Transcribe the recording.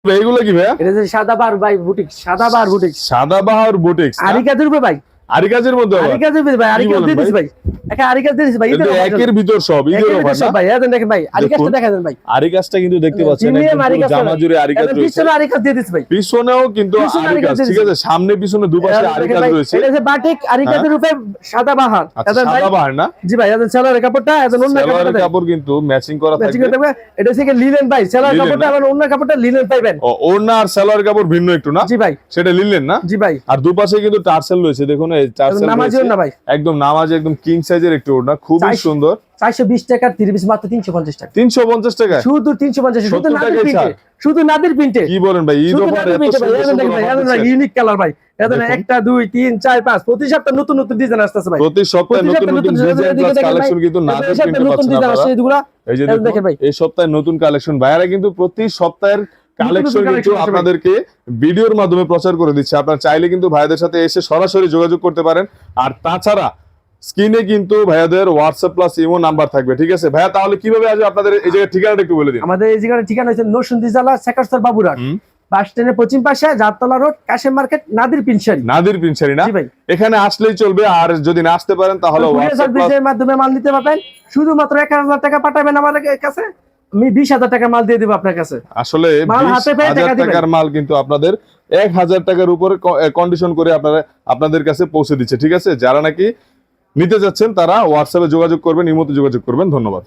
এগুলো কি ভাইয়া? এটা যে সাদাবাহার ভাই boutique, Sadabahar boutique, Sadabahar boutiques আরি কাজের উপরে ভাই, আরি কাজের মধ্যে আরি কাজের উপরে ভাই, আরি কাজ দিয়ে দিছি ভাই, একটা আরি কাজ দিয়ে দিছি ভাই, এটা একের ভিতর সব ঈদের অফার না ভাই। এই দেখেন ভাই, আরি কাজটা দেখা দেন ভাই, আরি কাজটা কিন্তু দেখতে পাচ্ছেন প্রিমিয়াম আরি একদম কাজ, জামা জুড়ে আরি কাজ রয়েছে, পিছনে আরি কাজ দিয়ে দিছি ভাই, পিছনেও কিন্তু আরি কাজ, ঠিক আছে, সামনে পিছনে দুপাশে আরি কাজ রয়েছে। এটা যে বাটিক আরি কাজের উপরে সাদাবাহার, আচ্ছা, সাদাবাহার না জি ভাই, এটা সেলারের কাপড়টা, এটা অন্য সালোয়ারের কাপড় কিন্তু ম্যাচিং করা ম্যাচিং থাকবে। থাকবে, এটা থেকে লিনেন ভাই, সেলার কাপড়টা আর অন্য কাপড়টা লিনেন পাইবেন। ও ওড়না আর সালোয়ার কাপড় ভিন্ন একটু না? জি ভাই, সেটা লিলেন না? জি ভাই। আর দুপাশে কিন্তু টার্সেল রয়েছে, দেখুন এই টার্সেল নামাজি ওড়না ভাই, একদম নামাজি, একদম কিং সাইজের একটু ওড়না, খুবই সুন্দর। 420 টাকা 30 মাত্র 350 টাকা, 350 টাকা শুধু 350, শুধু 70 নাদির টাকায় প্রিন্টে, ছাড়। শুধু নাদির প্রিন্টে, কি বলেন ভাই, ঈদ শুধু অফার নাদির এত প্রিন্টে ভাই। সুন্দর এখন দেখেন ভাই, সুন্দর এখন অফার ইউনিক কালার ভাই, এখন দেখুন। 1 2 3 4 5 প্রতি সপ্তাহে নতুন নতুন ডিজাইন আসতেছে ভাই, প্রতি সপ্তাহে নতুন নতুন ডিজাইন প্লাস কালেকশন কিন্তু নাদির প্রিন্টে নতুন পাচ্ছেন ডিজাইন আপনারা। আসছে এগুলা, এই যে দেখেন দেখুন ভাই, এই সপ্তাহে নতুন কালেকশন, ভাইয়ারা কিন্তু প্রতি সপ্তাহের কালেকশন কিন্তু collection আছে ভাই। আপনাদেরকে ভিডিওর মাধ্যমে প্রচার করে দিচ্ছে। আপনারা চাইলে কিন্তু ভাইয়াদের সাথে এসে সরাসরি যোগাযোগ করতে পারেন। আর তাছাড়া স্ক্রিনে কিন্তু ভাইয়াদের হোয়াটসঅ্যাপ প্লাস ইমো নাম্বার থাকবে, ঠিক আছে ভাইয়া? তাহলে কিভাবে আসবে আপনাদের এই জায়গার ঠিকানাটা একটু বলে দিন। আমাদের এই জায়গার ঠিকানা হচ্ছে নরসিংদী জেলা সেকারসর বাবুরহাট, বাস স্ট্যান্ডের পশ্চিম পাশে জাততলা রোড, কাশেম মার্কেট, নাদির পিনশারি। নাদির পিনশারি না? জি ভাই। এখানে আসলেই চলবে, আর যদি না আসতে পারেন তাহলে হোয়াটসঅ্যাপ প্লাস সার্ভিসের মাধ্যমে মাল নিতে পারবেন, শুধুমাত্র 1000 টাকা পাঠাবেন আমাদের কাছে, আমি 20,000 টাকা মাল দিয়ে দেব আপনার কাছে। আসলে মাল হাতে পেয়ে 20,000 টাকা দিবেন। টাকার মাল কিন্তু আপনাদের 1000 টাকার উপরে কন্ডিশন করে আপনাদের কাছে পৌঁছে দিচ্ছে, ঠিক আছে? যারা নাকি নিতে যাচ্ছেন তারা হোয়াটসঅ্যাপে যোগাযোগ করবেন, ইমোতে যোগাযোগ করবেন। ধন্যবাদ।